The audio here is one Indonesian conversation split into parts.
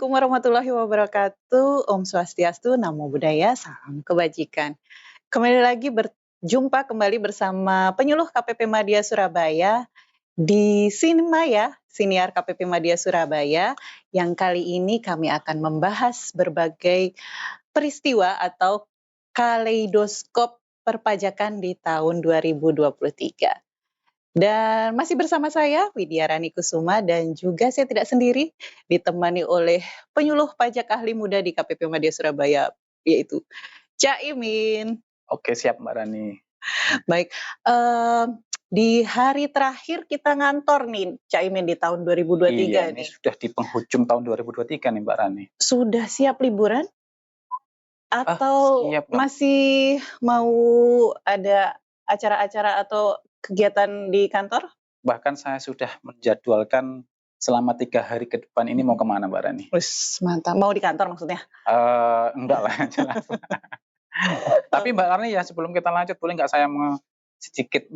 Assalamualaikum warahmatullahi wabarakatuh. Om Swastiastu, Namo Buddhaya, Salam Kebajikan. Kembali lagi berjumpa kembali bersama penyuluh KPP Madya Surabaya di Sinmaya, Siniar KPP Madya Surabaya, yang kali ini kami akan membahas berbagai peristiwa atau kaleidoskop perpajakan di tahun 2023. Dan masih bersama saya, Widya Rani Kusuma, dan juga saya tidak sendiri, ditemani oleh penyuluh pajak ahli muda di KPP Madya Surabaya, yaitu Cak Imin. Oke, siap Mbak Rani. Baik, di hari terakhir kita ngantor nih, Cak Imin, di tahun 2023 Iya, ini nih. sudah di penghujung tahun 2023 nih Mbak Rani. Sudah siap liburan? Atau siap Mbak. masih mau ada acara-acara atau kegiatan di kantor? Bahkan saya sudah menjadwalkan selama 3 hari ke depan ini mau kemana Mbak Rani? Wis, mantap. Mau di kantor maksudnya? Enggak lah, jelas. Tapi Mbak Rani ya, sebelum kita lanjut, boleh nggak saya sedikit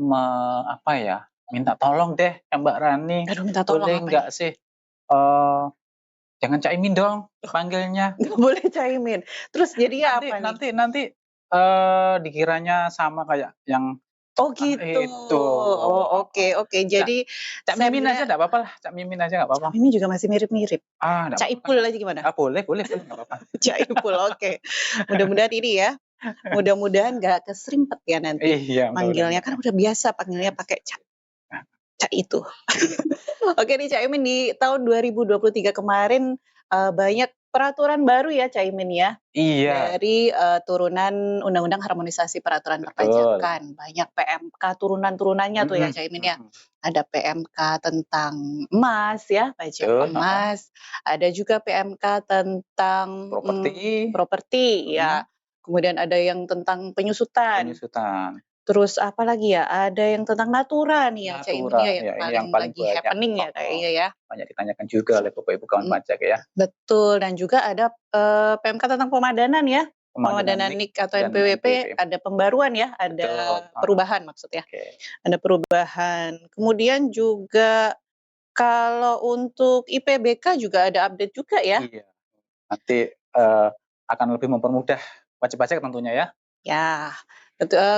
minta tolong deh ke Mbak Rani. Aduh, minta tolong Boleh apa nggak nih? sih? Jangan Cak Imin dong panggilnya. Nggak boleh Cak Imin. Terus jadinya apa nih? Nanti dikiranya sama kayak yang Oh gitu. itu. Oh oke. Jadi Cak saya Mimin aja melihat nggak apa-apa lah, Cak Mimin aja nggak apa-apa. Cak Imin juga masih mirip-mirip. Nggak Cak apa-apa. Ipul aja gimana? Boleh nggak apa-apa. Cak Ipul, oke. Mudah-mudahan ini ya, mudah-mudahan nggak keserimpet ya nanti Iya, manggilnya, kan udah biasa panggilnya pakai Cak itu. Oke nih Cak Imin, di tahun 2023 kemarin banyak peraturan baru ya Cak Imin ya. Iya, Dari turunan Undang-Undang Harmonisasi Peraturan betul. Perpajakan. Banyak PMK turunan-turunannya tuh ya Cak Imin ya. Ada PMK tentang emas ya, pajak Betul, emas. Ada juga PMK tentang properti ya. Kemudian ada yang tentang penyusutan. Terus apa lagi ya? Ada yang tentang natura nih ya Cak Imin ya, yang paling lagi banyak. happening ya kayaknya ya. Banyak ditanyakan juga oleh Bapak Ibu kawan pajak ya. Betul, dan juga ada PMK tentang pemadanan ya. Pemadanan NIK atau NPWP ada pembaruan ya, ada perubahan maksudnya. Ada perubahan. Kemudian juga kalau untuk IPBK juga ada update juga ya. Iya. Nanti akan lebih mempermudah wajib pajak tentunya ya. Ya,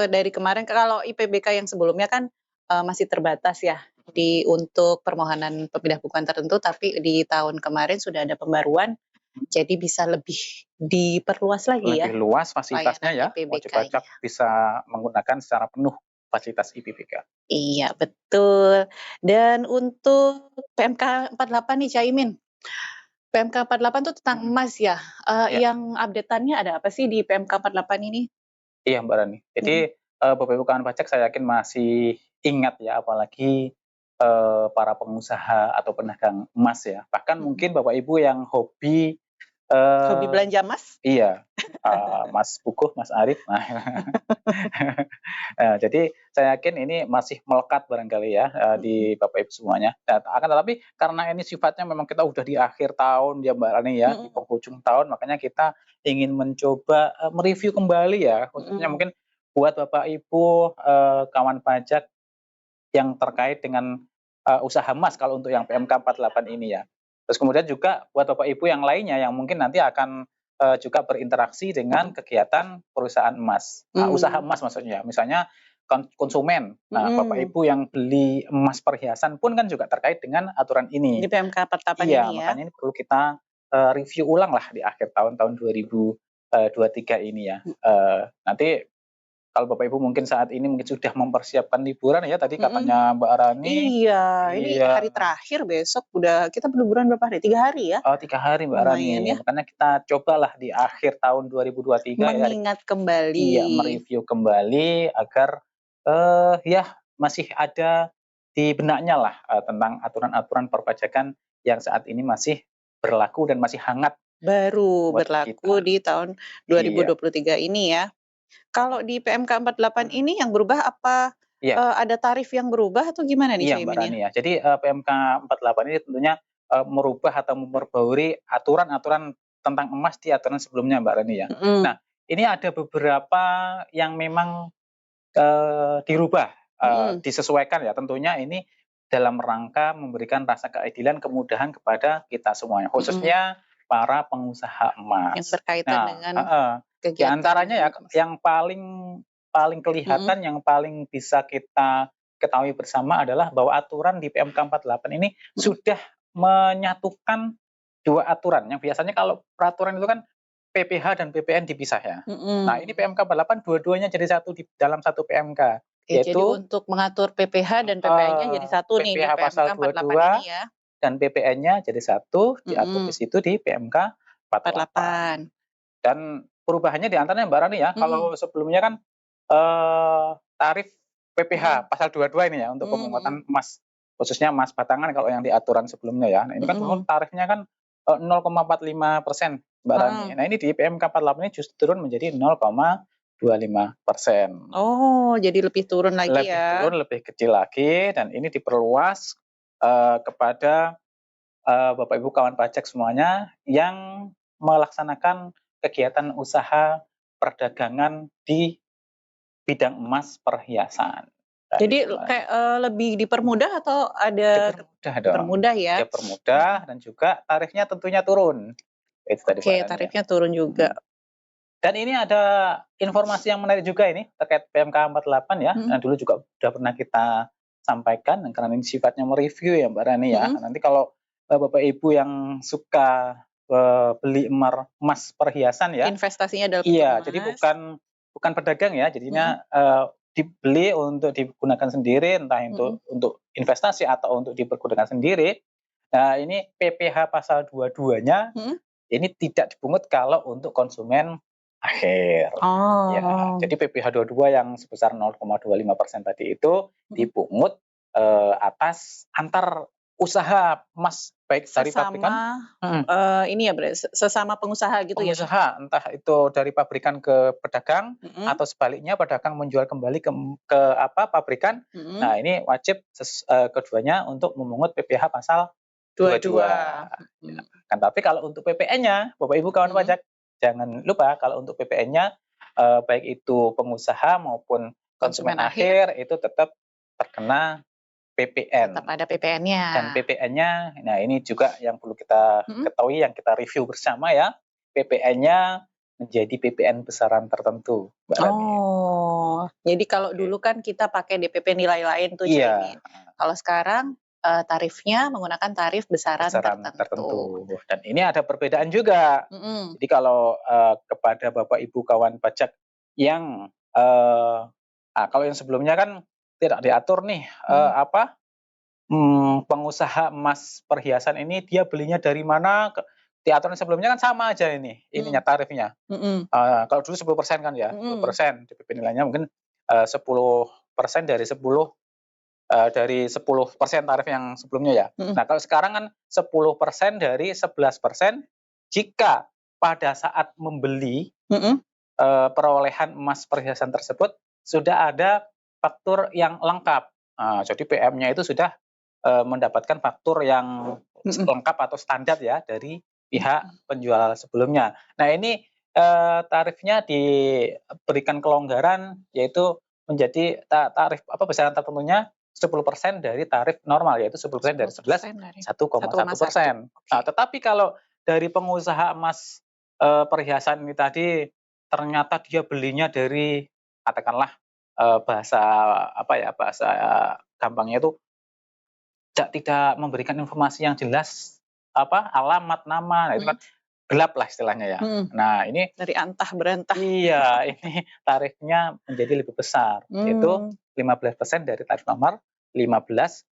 dari kemarin kalau IPBK yang sebelumnya kan masih terbatas ya untuk permohonan pemindah bukuan tertentu, tapi di tahun kemarin sudah ada pembaruan, jadi bisa lebih diperluas lagi ya. Lebih luas fasilitasnya ya, wajib pajak bisa menggunakan secara penuh fasilitas IPBK. Iya, betul. Dan untuk PMK 48 nih Cak Imin. PMK 48 itu tentang emas ya. Yang update-annya ada apa sih di PMK 48 ini? Iya Mbak Rani. Jadi Bapak Ibu kawan pajak saya yakin masih ingat ya, apalagi para pengusaha atau pedagang emas ya. Bahkan mungkin Bapak Ibu yang hobi belanja emas? Iya, Mas Puguh, Mas Arif. Jadi saya yakin ini masih melekat barangkali ya di Bapak Ibu semuanya. Akan tetapi karena ini sifatnya memang kita udah di akhir tahun ya Mbak Rani ya, di penghujung tahun, makanya kita ingin mencoba mereview kembali ya, khususnya mungkin buat Bapak Ibu kawan pajak yang terkait dengan usaha emas kalau untuk yang PMK 48 ini ya. Terus kemudian juga buat Bapak Ibu yang lainnya yang mungkin nanti akan juga berinteraksi dengan kegiatan perusahaan emas, usaha emas maksudnya. Misalnya konsumen. Nah, Bapak Ibu yang beli emas perhiasan pun kan juga terkait dengan aturan ini. Di PMK 48 iya, ini ya. makanya ini perlu kita review ulang lah di akhir tahun 2023 ini ya. Nanti kalau Bapak Ibu mungkin saat ini mungkin sudah mempersiapkan liburan ya, tadi katanya Mbak Rani. Iya, ini hari terakhir, besok udah kita liburan berapa hari? 3 hari ya? 3 hari Mbak Rani. Ya. Makanya kita cobalah di akhir tahun 2023 mengingat kembali. Iya, mereview kembali agar ya masih ada di benaknya lah tentang aturan-aturan perpajakan yang saat ini masih berlaku dan masih hangat. Baru berlaku di tahun 2023 ini ya. Kalau di PMK 48 ini yang berubah apa? Ada tarif yang berubah atau gimana nih Cak Imin? Mbak Rani ya. Jadi PMK 48 ini tentunya merubah atau memperbarui aturan-aturan tentang emas di aturan sebelumnya Mbak Rani ya. Nah, ini ada beberapa yang memang dirubah, disesuaikan ya. Tentunya ini dalam rangka memberikan rasa keadilan, kemudahan kepada kita semuanya. Khususnya para pengusaha Yang emas. berkaitan Nah, dengan di kegiatan antaranya ya emas. yang paling kelihatan, yang paling bisa kita ketahui bersama adalah bahwa aturan di PMK 48 ini sudah menyatukan 2 aturan, yang biasanya kalau peraturan itu kan PPH dan PPN dipisah ya. Nah, ini PMK 48 dua-duanya jadi satu di dalam satu PMK, Oke, jadi yaitu untuk mengatur PPH dan PPN-nya jadi satu nih di PPH pasal PMK 48 ini 22 ya. dan PPN-nya jadi satu, diatur di situ di PMK 48. 48. Dan perubahannya di antaranya Mbak Rani ya, kalau sebelumnya kan tarif PPH pasal 22 ini ya untuk pemungutan emas, khususnya emas batangan kalau yang di aturan sebelumnya ya. Nah, ini kan dulu tarifnya kan 0,45% Mbak Rani. Nah, ini di PMK 48 ini justru turun menjadi 0,25%. Oh, jadi lebih turun lagi Lebih ya. turun, lebih kecil lagi, dan ini diperluas kepada Bapak Ibu kawan pajak semuanya yang melaksanakan kegiatan usaha perdagangan di bidang emas perhiasan. Nah, Jadi itu, Mbak. kayak lebih dipermudah atau ada Dipermudah dong. dipermudah ya? Dipermudah dan juga tarifnya tentunya turun. Itu tadi Oke, Mbak Rani ya. tarifnya turun juga. Dan ini ada informasi yang menarik juga ini terkait PMK 48 ya. Nah, dulu juga sudah pernah kita sampaikan, karena ini sifatnya mereview ya Mbak Rani ya. Nanti kalau Bapak Ibu yang suka beli emas perhiasan ya. Investasinya dalam Iya, emas. jadi bukan pedagang ya, jadinya dibeli untuk digunakan sendiri, entah itu untuk investasi atau untuk dipergunakan sendiri. Nah, ini PPH pasal 22-nya ini tidak dipungut kalau untuk konsumen akhir. Ya, jadi PPH 22 yang sebesar 0,25% tadi itu dipungut atas antar usaha emas, baik dari pabrikan ini ya sesama pengusaha gitu ya? pengusaha, entah itu dari pabrikan ke pedagang atau sebaliknya pedagang menjual kembali ke pabrikan. Nah, ini wajib keduanya untuk memungut PPH pasal 22. Ya. Kan tapi kalau untuk PPN-nya, Bapak Ibu kawan pajak, jangan lupa kalau untuk PPN-nya baik itu pengusaha maupun konsumen akhir itu tetap terkena PPN. Tetap ada PPN-nya. Dan PPN-nya, nah ini juga yang perlu kita ketahui, yang kita review bersama ya. PPN-nya menjadi PPN besaran tertentu, Mbak Rani. Oh, jadi kalau dulu kan kita pakai DPP nilai lain tuh Caimin. Kalau sekarang tarifnya menggunakan tarif besaran tertentu. Dan ini ada perbedaan juga. Jadi kalau kepada Bapak Ibu kawan pajak yang kalau yang sebelumnya kan tidak diatur nih pengusaha emas perhiasan ini dia belinya dari mana, di aturan sebelumnya kan sama aja ininya tarifnya. Kalau dulu 10% kan ya, 10% DPP nilainya mungkin 10% dari 10% tarif yang sebelumnya ya. Nah, kalau sekarang kan 10% dari 11% jika pada saat membeli perolehan emas perhiasan tersebut sudah ada faktur yang lengkap. Jadi PM-nya itu sudah mendapatkan faktur yang lengkap atau standar ya dari pihak penjual sebelumnya. Nah, ini tarifnya diberikan kelonggaran, yaitu menjadi tarif besaran tertentunya 10% dari tarif normal, yaitu 10% dari 11 1,1%. Nah, tetapi kalau dari pengusaha emas perhiasan ini tadi ternyata dia belinya dari katakanlah bahasa bahasa gampangnya itu tidak memberikan informasi yang jelas alamat, nama. Nah, itu kan gelap lah istilahnya ya. Nah, ini dari antah berantah. Iya, ini tarifnya menjadi lebih besar, yaitu 15% dari tarif normal, 15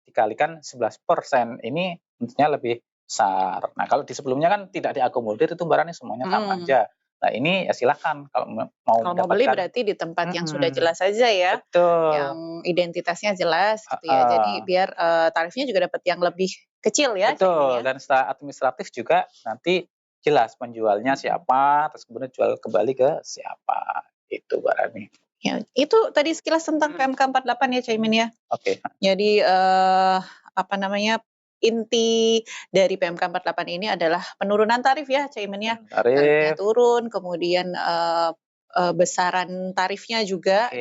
dikalikan 11%. Ini tentunya lebih besar. Nah, kalau di sebelumnya kan tidak diakomodir itu barangnya semuanya sama aja. Nah, ini ya silakan kalau mau beli berarti di tempat yang sudah jelas saja ya. Betul. Yang identitasnya jelas gitu ya. Jadi biar tarifnya juga dapat yang lebih kecil ya. Betul, dan secara administratif juga nanti jelas penjualnya siapa, terus kemudian jual kembali ke siapa. Itu Mbak Rani. Ya, itu tadi sekilas tentang PMK 48 ya Caimin ya. Oke. Jadi inti dari PMK 48 ini adalah penurunan tarif ya Caimin ya. Tarifnya turun, kemudian besaran tarifnya juga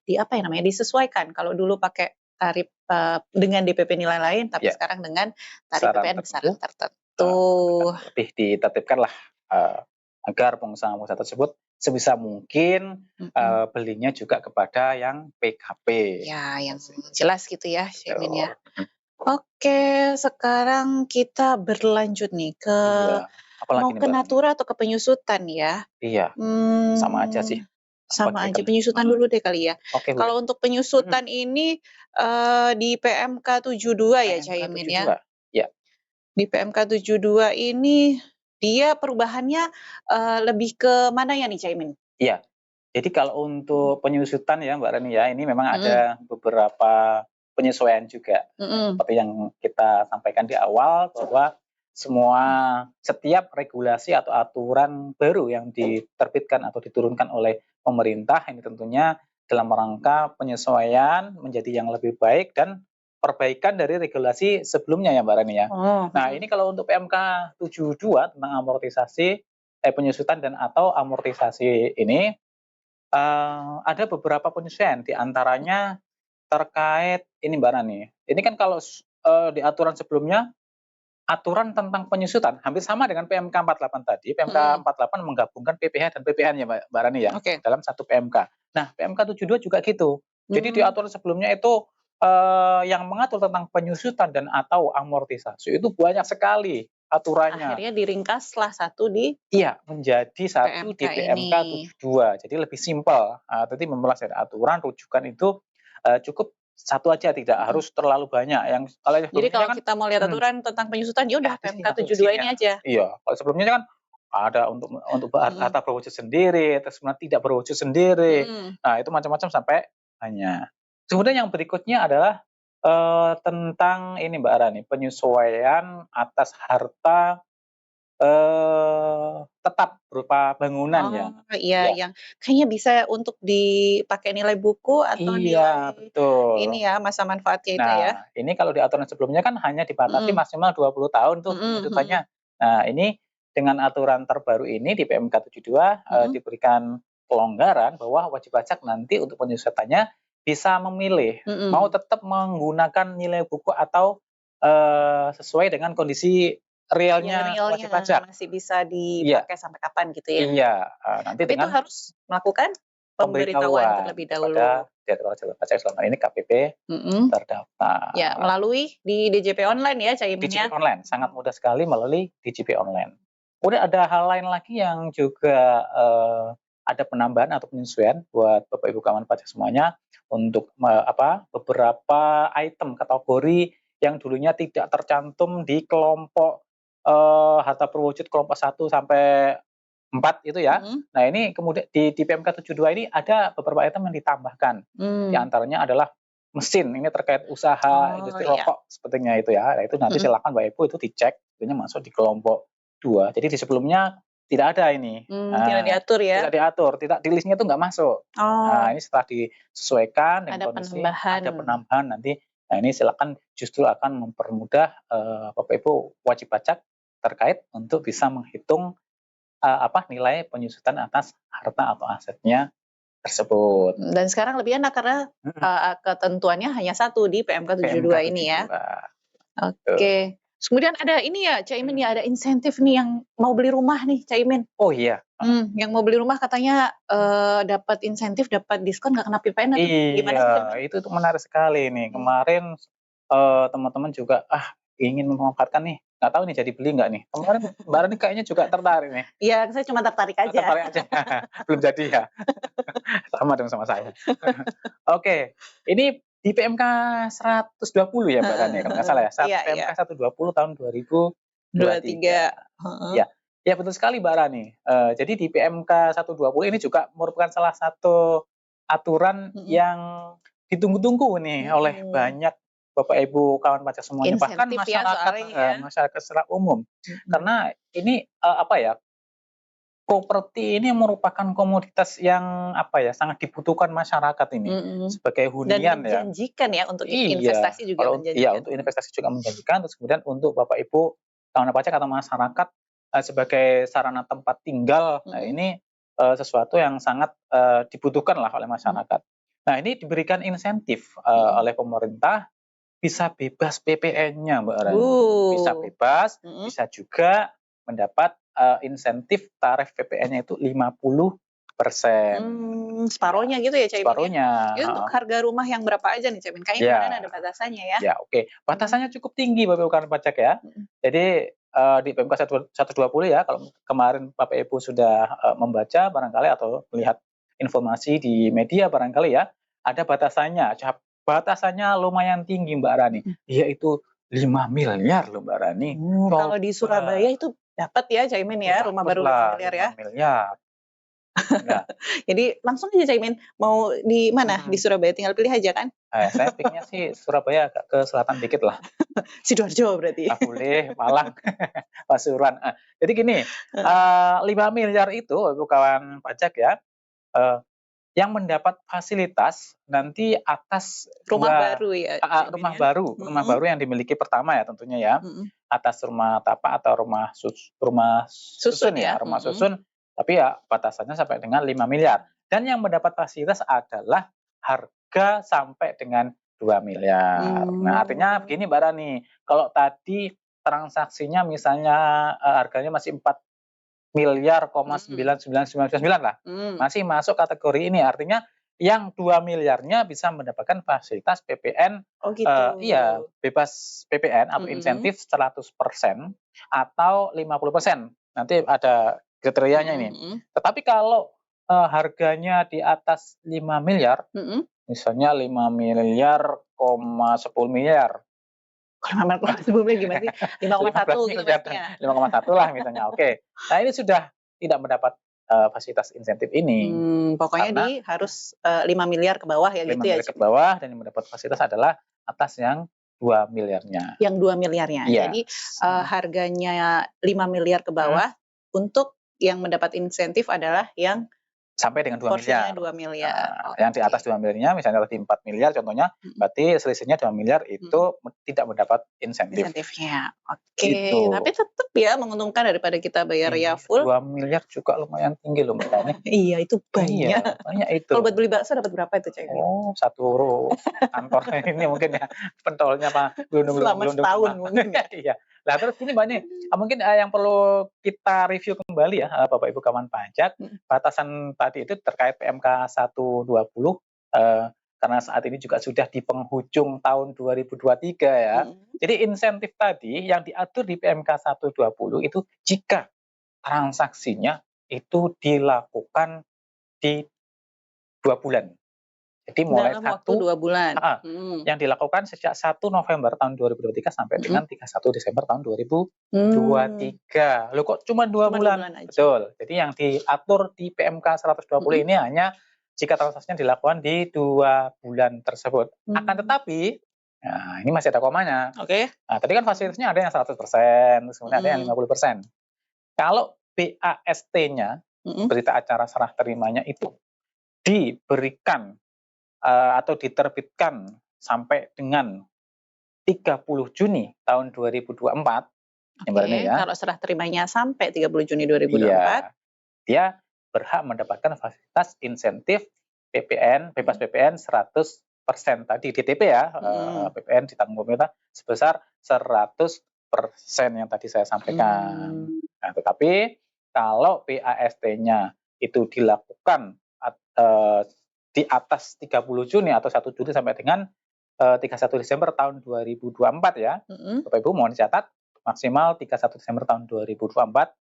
disesuaikan. Kalau dulu pakai tarif dengan DPP nilai lain, tapi sekarang dengan tarif PPN besaran tertentu. Tuh. lebih ditertibkanlah agar pengusaha-pengusaha tersebut sebisa mungkin belinya juga kepada yang PKP. Ya, yang jelas gitu ya, Caimin ya. Betul. Oke, sekarang kita berlanjut nih ke Iya, apalagi mau nih ke Mbak Rani? natura atau ke penyusutan ya? Iya, sama aja sih. Sama aja, Bagikan. penyusutan dulu deh kali ya. Oke, boleh. Kalau untuk penyusutan ini, di PMK 72 ya, PMK Caimin 72. ya? Ya. Di PMK 72 ini, dia perubahannya, lebih ke mananya nih, Caimin? Iya. Jadi kalau untuk penyusutan ya Mbak Rani ya, ini memang Mhm. ada beberapa penyesuaian juga. Mhm. Seperti yang kita sampaikan di awal bahwa setiap regulasi atau aturan baru yang diterbitkan atau diturunkan oleh pemerintah ini tentunya dalam rangka penyesuaian menjadi yang lebih baik dan perbaikan dari regulasi sebelumnya ya Mbak Rani ya. Oh, Nah, ini kalau untuk PMK 72 tentang amortisasi penyusutan dan atau amortisasi ini ada beberapa penyesuaian, di antaranya terkait ini Mbak Nani, ini kan kalau di aturan sebelumnya, aturan tentang penyusutan hampir sama dengan PMK 48 tadi, PMK 48 menggabungkan PPh dan PPN ya Mbak Rani ya, Oke. dalam satu PMK. Nah, PMK 72 juga gitu. Jadi di aturan sebelumnya itu, yang mengatur tentang penyusutan dan atau amortisasi itu banyak sekali aturannya. Akhirnya diringkaslah satu di Iya, menjadi satu PMK di PMK ini. 72. Jadi lebih simpel. Tadi memulas dari aturan, rujukan itu cukup satu aja, tidak harus terlalu banyak. Yang kalau yang Jadi sebelumnya kalau kan kita mau lihat aturan tentang penyusutan, ya udah di sini PMK satu di 72 sini ini aja. iya, kalau sebelumnya kan ada untuk harta berwujud sendiri, terus kemudian tidak berwujud sendiri. Nah, itu macam-macam sampai banyak. Kemudian yang berikutnya adalah tentang ini Mbak Rani, penyesuaian atas harta tetap berupa bangunan ya. Oh, iya, Iya. yang kayaknya bisa untuk dipakai nilai buku atau Iya, nilai betul. ini ya, masa manfaatnya itu ya? Nah, ini kalau di aturan sebelumnya kan hanya dibatasi Mhm. maksimal 20 tahun tuh Mhm mhm. penyusutannya. Nah, ini dengan aturan terbaru ini di PMK 72 Mhm. diberikan kelonggaran bahwa wajib pajak nanti untuk penyusutannya bisa memilih mau Mhm. tetap menggunakan nilai buku atau sesuai dengan kondisi Yang realnya realnya wajib pajak. masih bisa Iya. dipakai sampai kapan gitu ya? Iya, nanti Tapi itu dengan harus melakukan pemberitahuan pemberitahuan terlebih dahulu. kepada Direktorat Jenderal Pajak selama ini KPP Mhm. Ya, terdaftar. melalui di DJP online ya, Caimin ya? DJP online, sangat mudah sekali melalui DJP online. Kemudian ada hal lain lagi yang juga ada penambahan atau penyesuaian buat Bapak Ibu kawan pajak semuanya untuk beberapa item kategori yang dulunya tidak tercantum di kelompok harta berwujud kelompok 1 sampai 4 itu ya. Mhm. Nah, ini kemudian di PMK 72 ini ada beberapa item yang ditambahkan. Di antaranya adalah mesin, ini terkait usaha Oh, industri iya. rokok sepertinya itu ya. Nah, itu nanti Mhm. silakan Bapak Ibu itu dicek, tentunya masuk di kelompok 2. Jadi di sebelumnya tidak ada ini. Tidak diatur ya? Tidak diatur, tidak di list-nya itu nggak masuk. Nah, Oh, ini setelah disesuaikan dengan ada kondisi, penambahan. ada penambahan nanti. Nah, ini silakan justru akan mempermudah Bapak Ibu wajib pajak terkait untuk bisa menghitung nilai penyusutan atas harta atau asetnya tersebut. Dan sekarang lebih enak karena, ketentuannya hanya satu di PMK PMK 72 ini ya? 72. Betul. Oke. Terus kemudian ada ini ya, Caimin ya, ada insentif nih yang mau beli rumah nih, Caimin. Oh iya. Yang mau beli rumah katanya, dapat insentif, dapat diskon nggak kena PPN tuh, gimana sih, Caimin? Iya, itu tuh menarik sekali nih. Kemarin teman-teman juga ingin memanfaatkan nih, nggak tahu nih jadi beli nggak nih. Kemarin Mbak Rani kayaknya juga tertarik nih. Iya, saya cuma tertarik aja. Tertarik aja. Belum jadi ya. Sama dong sama saya. Oke, ini di PMK 120 ya Mbak Rani, kalau nggak salah ya. Iya iya. PMK 120 tahun 2023. 23, heeh. Ya, ya betul sekali Mbak Rani. Jadi di PMK 120 ini juga merupakan salah satu aturan yang ditunggu-tunggu nih oleh banyak Bapak Ibu kawan pajak semuanya, bahkan Insentif ya soalnya ya. masyarakat secara umum. Karena ini properti ini merupakan komoditas yang sangat dibutuhkan masyarakat ini sebagai Dan hunian ya. menjanjikan ya untuk Iya, investasi juga untuk menjanjikan. investasi juga menjanjikan, terus kemudian untuk Bapak Ibu kawan pajak atau masyarakat sebagai sarana tempat tinggal, nah ini sesuatu yang sangat dibutuhkan lah oleh masyarakat. Nah, ini diberikan insentif oleh pemerintah bisa bebas PPN-nya Mbak Rani. Bisa Uh. bebas, Mm-mm. bisa juga mendapat insentif tarif PPN-nya itu 50%. Separohnya gitu ya Caimin ya? Separohnya. Itu untuk harga rumah yang berapa aja nih Caimin? Kayaknya Ya. kemarin ada batasannya ya? Ya, oke. Batasannya cukup tinggi Bapak Ibu kawan pajak ya. Jadi di PMK 120 ya, kalau kemarin Bapak Ibu sudah membaca barangkali atau melihat informasi di media barangkali ya, ada batasannya. Batasannya lumayan tinggi Mbak Rani, yaitu 5 miliar loh Mbak Rani. Kalau di Surabaya itu dapat ya Caimin ya, rumah baru 5 miliar ya? 5 miliar. Ya. Jadi langsung aja Caimin, mau di mana di Surabaya? Tinggal pilih aja kan? Saya pikirnya sih Surabaya agak ke selatan dikit lah. Sidoarjo berarti. Boleh, Malang, Pasuruan. Jadi gini, 5 miliar itu Ibu kawan pajak ya, yang mendapat fasilitas nanti atas rumah baru ya, rumah baru yang dimiliki pertama ya tentunya ya, atas rumah tapak atau rumah susun ya, rumah susun, tapi ya batasannya sampai dengan 5 miliar. Dan yang mendapat fasilitas adalah harga sampai dengan 2 miliar. Nah, artinya begini Mbak Rani, kalau tadi transaksinya misalnya harganya masih 4 miliar, 99999 lah. Masih masuk kategori ini. Artinya yang 2 miliarnya bisa mendapatkan fasilitas PPN. Oh gitu. Iya, bebas PPN atau insentif 100% atau 50%. Nanti ada kriterianya ini. Tetapi kalau harganya di atas 5 miliar, misalnya 5 miliar, 10 miliar. Sebelumnya gimana sih? 5,1 gitu maksudnya. 5,1 lah misalnya. Oke. Nah, ini sudah tidak mendapat fasilitas insentif ini. Pokoknya harus 5 miliar ke bawah ya 5 gitu ya. 5 miliar ke bawah, dan yang mendapat fasilitas adalah atas yang 2 miliarnya. Yang 2 miliarnya. Iya. Jadi harganya 5 miliar ke bawah, untuk yang mendapat insentif adalah yang sampai dengan 2 miliar. 2 miliar. Yang di atas 2 miliarnya, misalnya tadi 4 miliar contohnya, berarti selisihnya 2 miliar itu tidak mendapat insentifnya. Oke. Gitu. Tapi tetap ya menguntungkan daripada kita bayar ya full. 2 miliar juga lumayan tinggi loh Mbak. Iya, itu banyak. Iya, banyak itu. Kalau buat beli bakso dapat berapa itu Caimin? Oh, 1 kantor ini mungkin ya, pentolnya Pak Selama setahun mungkin. Iya. Nah, terus ini Mbak nih, mungkin yang perlu kita review kembali ya, Bapak Ibu kawan pajak, batasan tadi itu terkait PMK 120, karena saat ini juga sudah di penghujung tahun 2023 ya. Jadi insentif tadi yang diatur di PMK 120 itu jika transaksinya itu dilakukan di 2 bulan. Jadi mulai dalam waktu 2 bulan. Yang dilakukan sejak 1 November tahun 2023 sampai dengan 31 Desember tahun 2023. Loh kok cuma 2 bulan? Betul. Jadi yang diatur di PMK 120 ini hanya jika transaksinya dilakukan di 2 bulan tersebut. Akan tetapi, nah ini masih ada komanya. Oke. Nah, tadi kan fasilitasnya ada yang 100%, terus kemudian ada yang 50%. Kalau BAST-nya, berita acara serah terimanya itu diberikan atau diterbitkan sampai dengan 30 Juni tahun 2024. Ya. Kalau serah terimanya sampai 30 Juni 2024, dia berhak mendapatkan fasilitas insentif PPN, bebas PPN 100% tadi DTP ya, PPN ditanggung pemerintah sebesar 100% yang tadi saya sampaikan. Nah, tetapi kalau BAST-nya itu dilakukan di atas 30 Juni atau 1 Juli sampai dengan 31 Desember tahun 2024 ya. Bapak Ibu mohon dicatat maksimal 31 Desember tahun 2024.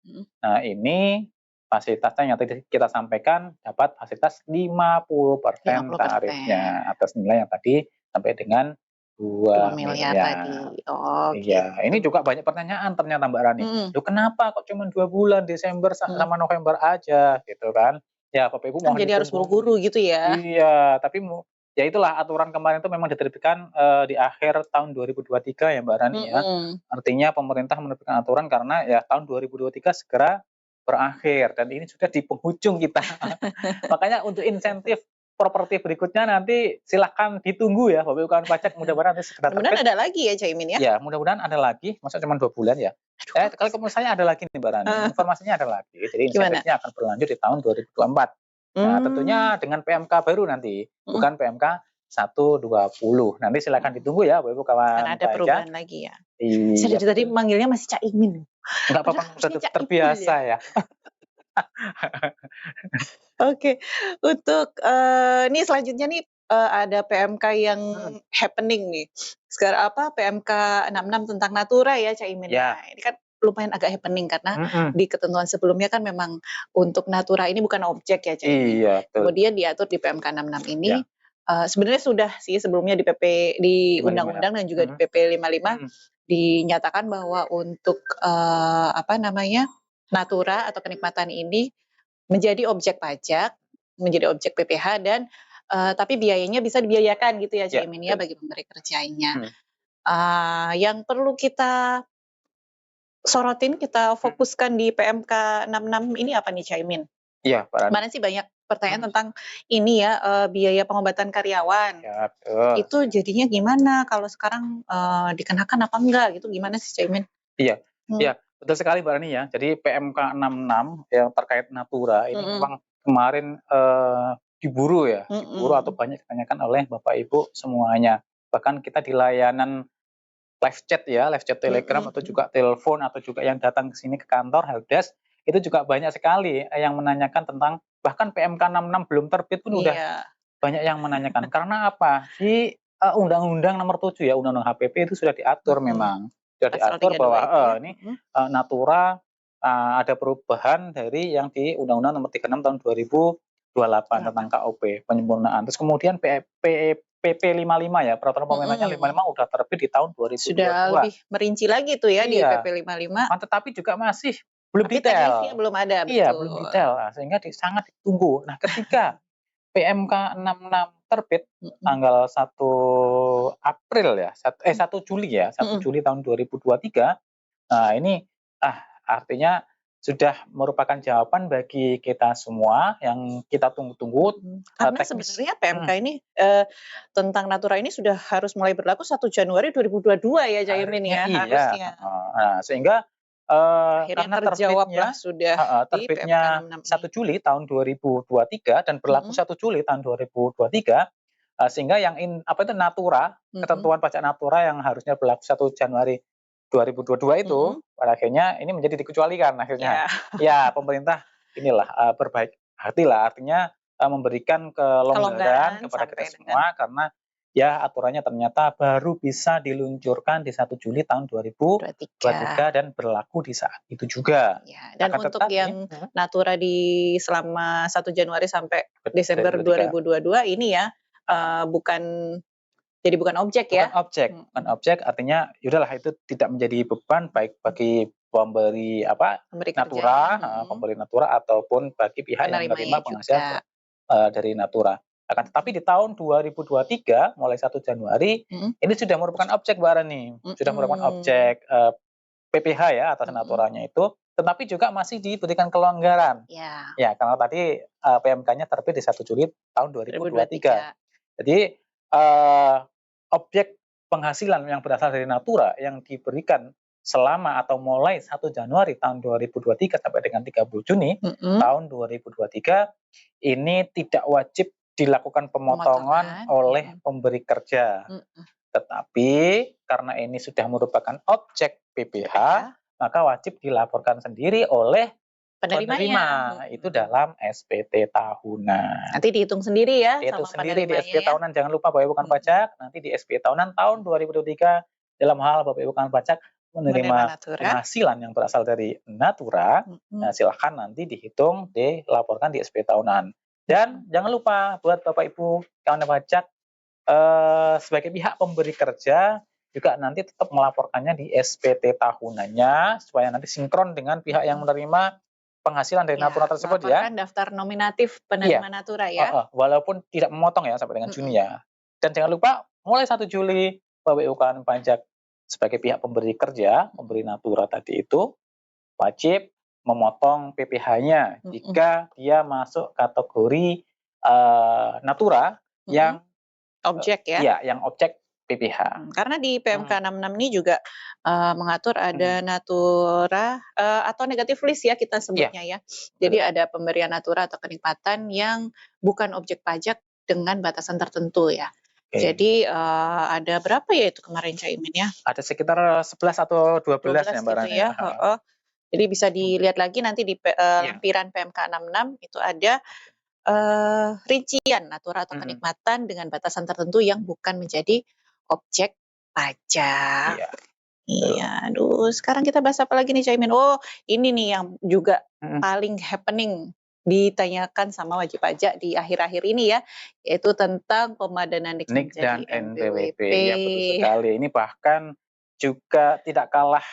Nah, ini fasilitasnya yang tadi kita sampaikan dapat fasilitas 50% tarifnya atas nilai yang tadi sampai dengan 2 miliar tadi. Iya, ini juga banyak pertanyaan ternyata Mbak Rani. Loh kenapa kok cuma 2 bulan Desember sama November aja gitu kan? Ya, Bapak Ibu mohon jadi harus buru-buru gitu ya. Iya, tapi ya itulah aturan kemarin itu memang diterbitkan di akhir tahun 2023 ya Mbak Rani ya. Artinya pemerintah menerbitkan aturan karena ya tahun 2023 segera berakhir dan ini sudah di penghujung kita. Makanya untuk insentif properti berikutnya nanti silakan ditunggu ya Bapak Ibu kawan pajak, mudah-mudahan nanti segera terbit. Mudah-mudahan ada lagi ya Caimin ya. Ya, mudah-mudahan ada lagi. Masa cuma 2 bulan ya? Kalau menurut saya ada lagi nih Mbak Rani. Informasinya ada lagi. Jadi insentifnya akan berlanjut di tahun 2024. Nah, tentunya dengan PMK baru nanti, bukan PMK 120. Nanti silakan ditunggu ya Bapak Ibu kawan Karena ada baca. perubahan lagi ya. Saya Iya. dari tadi manggilnya masih Caimin. Enggak apa-apa, Padahal sudah harusnya Cak terbiasa Ipul ya. Oke, untuk nih selanjutnya nih ada PMK yang happening nih. Sekarang apa PMK 66 tentang Natura ya Caimin ya. Ya. Ini kan lumayan agak happening karena Mm-mm. di ketentuan sebelumnya kan memang untuk Natura ini bukan objek ya Caimin. Iya, betul. Kemudian diatur di PMK 66 ini Ya. sebenarnya sudah sih sebelumnya di PP di 55 ya. Undang-Undang dan juga di PP 55 dinyatakan bahwa untuk apa namanya Natura atau kenikmatan ini menjadi objek pajak, menjadi objek PPh dan tapi biayanya bisa dibiayakan gitu ya Ya, Caimin ya betul. bagi pemberi kerjanya. Yang perlu kita sorotin, kita fokuskan di PMK 66 ini apa nih Caimin? Iya, Pak Rani. Kemarin sih banyak pertanyaan tentang ini ya biaya pengobatan karyawan. Ya, betul. Itu jadinya gimana kalau sekarang dikenakan apa enggak gitu gimana sih Caimin? Iya, iya, betul sekali Mbak Rani ya. Jadi PMK 66 yang terkait Natura ini memang kemarin diburu ya, diburu atau banyak ditanyakan oleh Bapak Ibu semuanya. Bahkan kita di layanan live chat ya, live chat Telegram atau juga telepon atau juga yang datang ke sini ke kantor helpdesk itu juga banyak sekali yang menanyakan tentang bahkan PMK 66 belum terbit pun udah banyak yang menanyakan. Karena apa? Di Undang-Undang Nomor 7 ya, Undang-Undang HPP itu sudah diatur memang. Sudah diatur bahwa ini Natura ada perubahan dari yang di Undang-Undang Nomor 36 tahun 2028 tentang KOP penyempurnaan. Terus kemudian PP 55 ya, peraturan pemerintahnya 55 udah terbit di tahun 2022. Sudah lebih merinci lagi tuh ya di PP 55. Tetapi juga masih belum Tapi detail. teknisnya belum ada, betul. Iya, belum detail. Nah, sehingga sangat ditunggu. Nah, ketika PMK 66 terbit tanggal 1 April ya, 1 Juli ya, 1 Juli tahun 2023. Nah, ini artinya sudah merupakan jawaban bagi kita semua yang kita tunggu-tunggu. Karena sebenarnya PMK ini tentang Natura ini sudah harus mulai berlaku 1 Januari 2022 ya Caimin ya, harusnya. Nah, sehingga karena terjawablah sudah terbitnya 1 Juli tahun 2023 dan berlaku 1 Juli tahun 2023, sehingga yang Natura, ketentuan pajak Natura yang harusnya berlaku 1 Januari 2022 itu pada akhirnya ini menjadi dikecualikan akhirnya. Ya, pemerintah inilah berbaik hatilah, artinya memberikan kelonggaran kepada kita semua karena ya aturannya ternyata baru bisa diluncurkan di 1 Juli tahun 2023 dan berlaku di saat itu juga. Ya, dan untuk yang Natura di selama 1 Januari sampai Desember 2022 ini ya bukan objek ya. Bukan objek artinya yaudahlah itu tidak menjadi beban baik bagi pemberi Natura, pemberi Natura ataupun bagi pihak yang menerima penghasilan dari Natura. Akan tetapi di tahun 2023 mulai 1 Januari ini sudah merupakan objek Mbak Rani, sudah merupakan objek PPh ya atas Naturanya itu, tetapi juga masih diberikan kelonggaran. Ya, karena tadi PMK-nya terbit di 1 Juli tahun 2023. Jadi objek penghasilan yang berasal dari Natura yang diberikan selama atau mulai 1 Januari tahun 2023 sampai dengan 30 Juni tahun 2023 ini tidak wajib dilakukan pemotongan oleh pemberi kerja. Tetapi karena ini sudah merupakan objek PPh, maka wajib dilaporkan sendiri oleh penerima itu dalam SPT tahunan. Nanti dihitung sendiri ya. Dihitung sendiri di SPT tahunan. Jangan lupa Bapak Ibu bukan pajak. Nanti di SPT tahunan tahun 2023 dalam hal Bapak Ibu bukan pajak menerima penghasilan yang berasal dari Natura. Nah, silahkan nanti dihitung, dilaporkan di SPT tahunan. Dan jangan lupa buat Bapak Ibu kawan pajak sebagai pihak pemberi kerja juga nanti tetap melaporkannya di SPT tahunannya supaya nanti sinkron dengan pihak yang menerima penghasilan dari Natura tersebut ya. Daftar nominatif penerima Natura ya. Walaupun tidak memotong ya sampai dengan Juni ya. Dan jangan lupa mulai 1 Juli Bapak Ibu kawan pajak sebagai pihak pemberi kerja, pemberi Natura tadi itu wajib memotong PPh-nya jika dia masuk kategori Natura yang objek ya. Iya, yang objek PPh. Karena di PMK 66 ini juga mengatur ada Natura atau negatif list ya kita sebutnya ya. Jadi ada pemberian Natura atau kenikmatan yang bukan objek pajak dengan batasan tertentu ya. Jadi ada berapa ya itu kemarin Caimin ya? Ada sekitar 11 atau 12 ya Mbak gitu Rani. ya. Jadi bisa dilihat lagi nanti di lampiran PMK 66 itu ada rincian aturan atau kenikmatan dengan batasan tertentu yang bukan menjadi objek pajak. Iya. Iya, aduh sekarang kita bahas apa lagi nih Caimin? Oh, ini nih yang juga paling happening ditanyakan sama wajib pajak di akhir-akhir ini ya, yaitu tentang pemadanan NIK NIK dan menjadi NPWP. NPWP. Ya betul sekali. Ini bahkan juga tidak kalah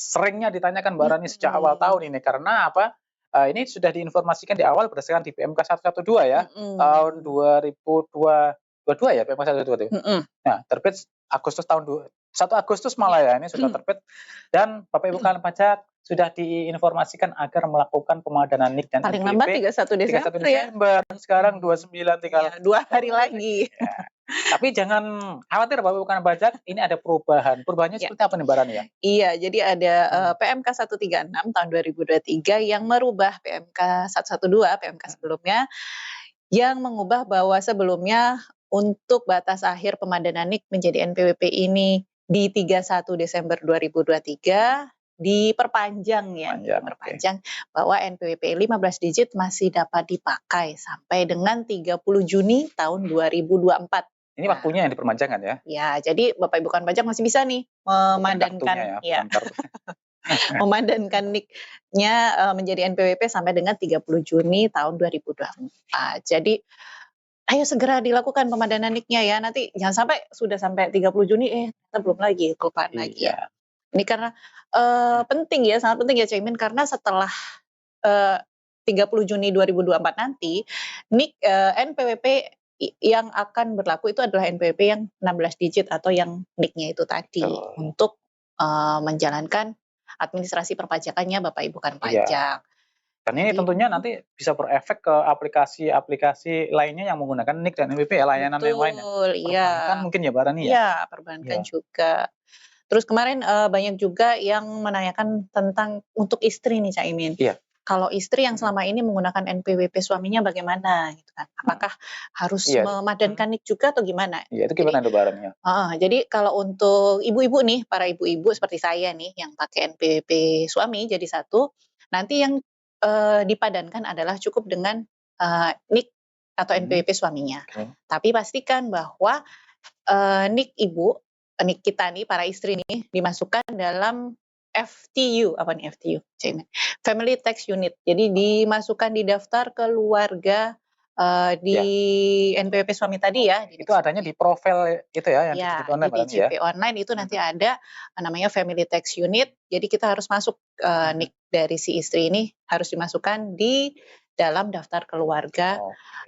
seringnya ditanyakan Mbak Rani sejak awal tahun ini. Karena apa? Ini sudah diinformasikan di awal berdasarkan di PMK 112 ya, tahun 2022 ya PMK 112 itu. Nah, terbit Agustus tahun 1 Agustus malah ya, ini sudah terbit dan Bapak Ibu kalian pajak sudah diinformasikan agar melakukan pemadanan NIK dan Paling NPWP lambat 31 Desember ya. Sekarang 29 tinggal 2 hari lagi. Ya. Tapi jangan khawatir Bapak Ibu kalian pajak, ini ada perubahan. Perubahannya seperti apa nih Mbak Rani ya? Iya, jadi ada PMK 136 tahun 2023 yang merubah PMK 112, PMK sebelumnya, yang mengubah bahwa sebelumnya untuk batas akhir pemadanan NIK menjadi NPWP ini di 31 Desember 2023 diperpanjang ya, diperpanjang bahwa NPWP 15 digit masih dapat dipakai sampai dengan 30 Juni tahun 2024. Ini waktunya yang diperpanjang ya? Ya, jadi Bapak Ibu pajak masih bisa nih memadankan memadankan NIK-nya menjadi NPWP sampai dengan 30 Juni tahun 2024. Jadi ayo segera dilakukan pemadanan NIK-nya ya. Nanti jangan sampai sudah sampai 30 Juni kita belum lagi, kelupaan lagi ya. Ini karena penting ya, sangat penting ya Caimin, karena setelah 30 Juni 2024 nanti NIK NPWP yang akan berlaku itu adalah NPWP yang 16 digit atau yang NIK-nya itu tadi untuk menjalankan administrasi perpajakannya Bapak Ibu kan pajak. Dan ini tentunya nanti bisa berefek ke aplikasi-aplikasi lainnya yang menggunakan NIK dan NPWP ya, layanan yang lainnya. Betul, iya. Perbankan mungkin ya Mbak Rani ya? Iya, perbankan juga. Terus kemarin banyak juga yang menanyakan tentang untuk istri nih Caimin. Iya. Kalau istri yang selama ini menggunakan NPWP suaminya bagaimana gitu kan? Apakah harus memadankan NIK juga atau gimana? Iya, itu gimana tuh Mbak Rani ya? Jadi kalau untuk ibu-ibu nih, para ibu-ibu seperti saya nih yang pakai NPWP suami jadi satu, nanti yang dipadankan adalah cukup dengan NIK atau NPWP suaminya. Tapi pastikan bahwa NIK ibu, NIK kita nih para istri nih dimasukkan dalam FTU, apa nih FTU? Family Tax Unit. Jadi dimasukkan di daftar keluarga di NPWP suami tadi ya. Itu adanya di profil itu ya, yang ya, DJP online di DJP online itu nanti ada namanya Family Tax Unit. Jadi kita harus masuk NIK dari si istri ini harus dimasukkan di dalam daftar keluarga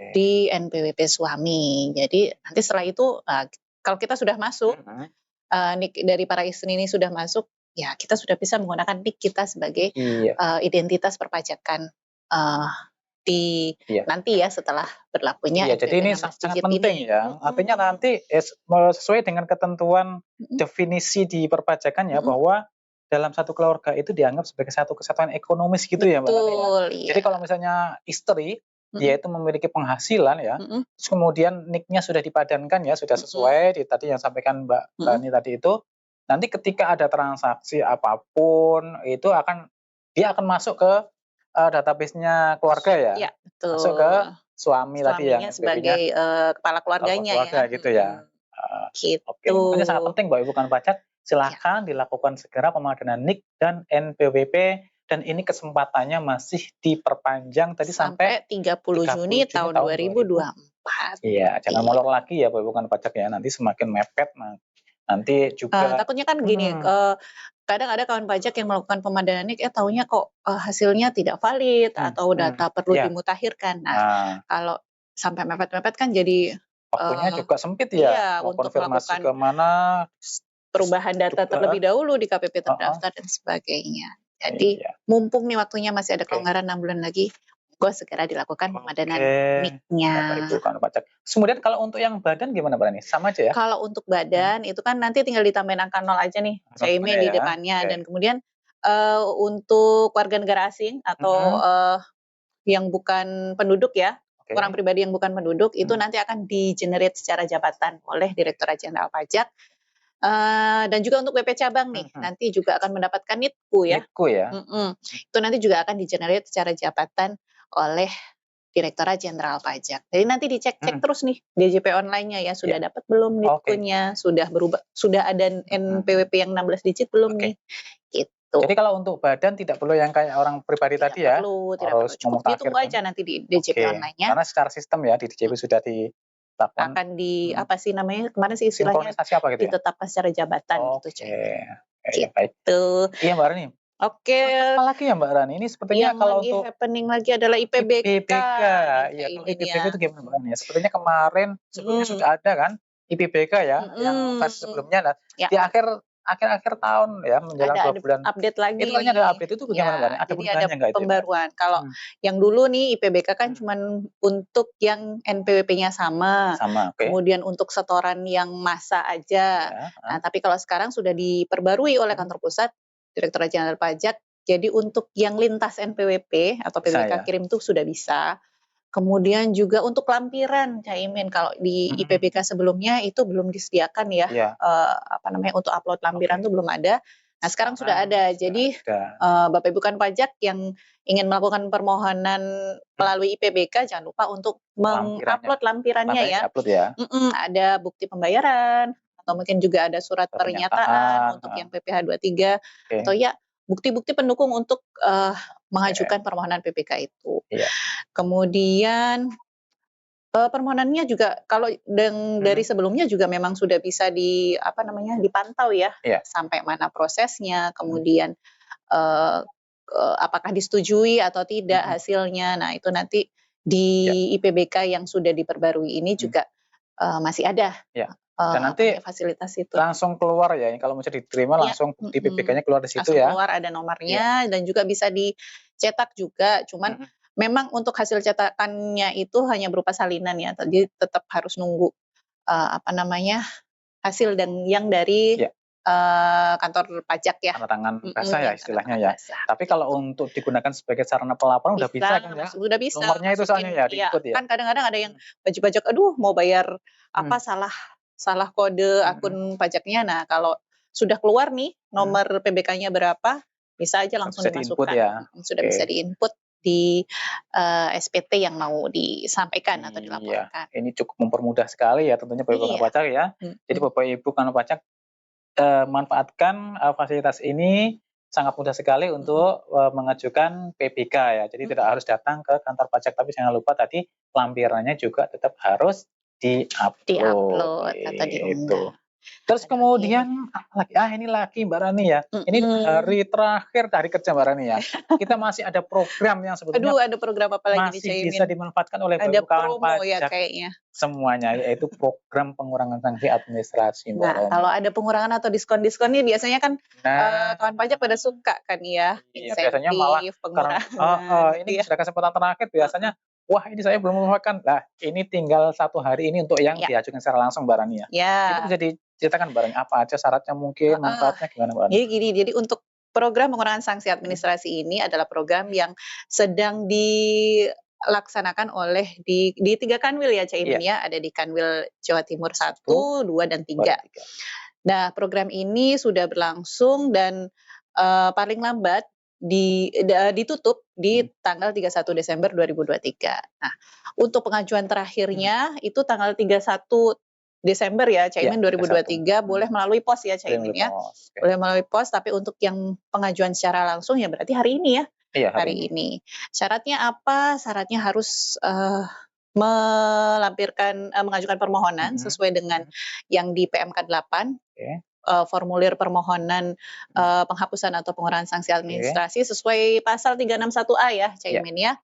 di NPWP suami. Jadi nanti setelah itu kalau kita sudah masuk NIK dari para istri ini sudah masuk, ya kita sudah bisa menggunakan NIK kita sebagai identitas perpajakan di nanti ya setelah berlakunya. Jadi ini sangat penting ya. Artinya nanti sesuai dengan ketentuan definisi di perpajakan ya, bahwa dalam satu keluarga itu dianggap sebagai satu kesatuan ekonomis gitu ya Mbak Rani ya. Jadi kalau misalnya istri dia itu memiliki penghasilan ya, terus kemudian NIK-nya sudah dipadankan ya, sudah sesuai di tadi yang sampaikan Mbak Rani tadi itu, nanti ketika ada transaksi apapun itu dia akan masuk ke database-nya keluarga ya. Iya, betul. Masuk ke suami tadi ya, sebagai kepala keluarganya keluarga ya. gitu ya. Gitu. Oke, makanya sangat penting Mbak Ibu kan pajak, silakan dilakukan segera pemadanan NIK dan NPWP, dan ini kesempatannya masih diperpanjang tadi sampai 30 Juni tahun 2024. Iya, jangan molor lagi ya Bapak Ibu kan pajak ya, nanti semakin mepet nanti juga takutnya kan gini, kadang ada kawan pajak yang melakukan pemadanan NIK, taunya kok hasilnya tidak valid atau data perlu dimutakhirkan. Nah, kalau sampai mepet-mepet kan jadi waktunya juga sempit ya, mau untuk konfirmasi melakukan kemana, perubahan data terlebih dahulu di KPP terdaftar dan sebagainya. Jadi mumpung nih waktunya masih ada kelonggaran 6 bulan lagi, gue segera dilakukan pemadanan NIK-nya. Kemudian kalau untuk yang badan gimana Mbak Rani? Sama aja ya? Kalau untuk badan itu kan nanti tinggal ditambahin angka 0 aja nih, CIME di depannya. Dan kemudian untuk warga negara asing atau yang bukan penduduk ya, orang pribadi yang bukan penduduk itu nanti akan di-generate secara jabatan oleh Direktorat Jenderal Pajak. Dan juga untuk BP cabang nih, nanti juga akan mendapatkan NITKU ya. NITKU ya. Itu nanti juga akan di-generate secara jabatan oleh Direktorat Jenderal Pajak. Jadi nanti dicek-cek terus nih DJP online-nya ya, sudah dapat belum NITKU-nya, sudah berubah, sudah ada NPWP yang 16 digit belum nih, gitu. Jadi kalau untuk badan tidak perlu yang kayak orang pribadi tadi ya, tidak perlu, cukup ditunggu aja nanti di DJP online-nya. Karena secara sistem ya di DJP sudah ditetapkan. Akan di apa sih namanya kemarin sih istilahnya sinkronisasi apa gitu ya? Ditetapkan secara jabatan gitu, Baik. gitu. Iya Mbak Rani. Oke. Apa lagi ya Mbak Rani? Ini sepertinya Yang kalau lagi untuk happening lagi adalah IPBK. Iya, kalau IPBK itu gimana Mbak Rani ya? Sepertinya kemarin sebelumnya sudah ada kan IPBK ya, yang versi sebelumnya. Nah, di akhir tahun ya menjelang 2 bulan. Update lagi. Itu kayaknya ada update itu bagaimana Mbak Rani? Ada perubahannya nggak itu? Pembaruan. Kalau yang dulu nih IPBK kan cuman untuk yang NPWP-nya sama. Kemudian untuk setoran yang massa aja. Nah, tapi kalau sekarang sudah diperbarui oleh kantor pusat Direktorat Jenderal Pajak. Jadi untuk yang lintas NPWP atau PBK kirim tuh sudah bisa. Kemudian juga untuk lampiran Caimin, kalau di IPBK sebelumnya itu belum disediakan ya, untuk upload lampiran tuh belum ada. Nah sekarang sudah ada. Jadi Bapak Ibu kan pajak yang ingin melakukan permohonan melalui IPBK jangan lupa untuk mengupload lampirannya ya. Ada bukti pembayaran atau mungkin juga ada surat pernyataan untuk yang PPh 23 atau ya bukti-bukti pendukung untuk mengajukan permohonan PPK itu. Kemudian permohonannya juga kalau dari sebelumnya juga memang sudah bisa dipantau ya, sampai mana prosesnya, kemudian apakah disetujui atau tidak hasilnya. Nah itu nanti di IPBK yang sudah diperbarui ini juga masih ada. Dan nanti fasilitas itu langsung keluar ya, kalau misalnya diterima langsung di PPK-nya keluar di situ langsung ya. Keluar ada nomornya dan juga bisa dicetak juga, cuman memang untuk hasil cetakannya itu hanya berupa salinan ya, jadi tetap harus nunggu hasil dan yang dari kantor pajak ya. Tanda tangan basah ya istilahnya ya. Tapi kalau untuk digunakan sebagai sarana pelaporan udah bisa kan ya? Sudah bisa. Nomornya itu soalnya ya diikut ya. Kan kadang-kadang ada yang pajak aduh mau bayar salah kode akun pajaknya. Nah kalau sudah keluar nih nomor PBK-nya berapa, bisa aja langsung dimasukkan. Sudah bisa diinput di SPT yang mau disampaikan atau dilaporkan. Ini cukup mempermudah sekali ya tentunya Bapak Ibu pajak ya. Jadi Bapak Ibu kantor pajak manfaatkan fasilitas ini sangat mudah sekali untuk mengajukan PBK ya. Jadi tidak harus datang ke kantor pajak, tapi jangan lupa tadi lampirannya juga tetap harus diupload atau diunggah. Terus kemudian ini lagi Mbak Rani ya. Ini hari terakhir dari kerja Mbak Rani ya. Kita masih ada program yang sebetulnya ada program apa lagi masih bisa dimanfaatkan oleh ada kawan promo pajak ya kayaknya. Semuanya, yaitu program pengurangan sanksi administrasi Mbak Rani. Kalau ada pengurangan atau diskon-diskon nih biasanya kan kawan pajak pada suka kan ya. Biasanya malah pengurangan. Ini sudah kesempatan terakhir biasanya. Wah ini saya belum memanfaatkan. Nah ini tinggal 1 hari ini untuk yang diajukan secara langsung Mbak Rani ya. Itu bisa diceritakan Mbak Rani apa aja syaratnya mungkin, manfaatnya gimana Mbak Rani? Jadi untuk program pengurangan sanksi administrasi ini adalah program yang sedang dilaksanakan oleh di 3 kanwil ya Caimin ya. Ada di Kanwil Jawa Timur 1, 2, dan 3. Nah program ini sudah berlangsung dan paling lambat ditutup di tanggal 31 Desember 2023. Nah, untuk pengajuan terakhirnya itu tanggal 31 Desember ya, Caimin 2023 boleh melalui pos ya Caimin ya. Boleh melalui pos, tapi untuk yang pengajuan secara langsung ya berarti hari ini ya. Hari ini. Syaratnya apa? Syaratnya harus mengajukan permohonan sesuai dengan yang di PMK 8. Formulir permohonan penghapusan atau pengurangan sanksi administrasi sesuai pasal 361A ya Caimin ya.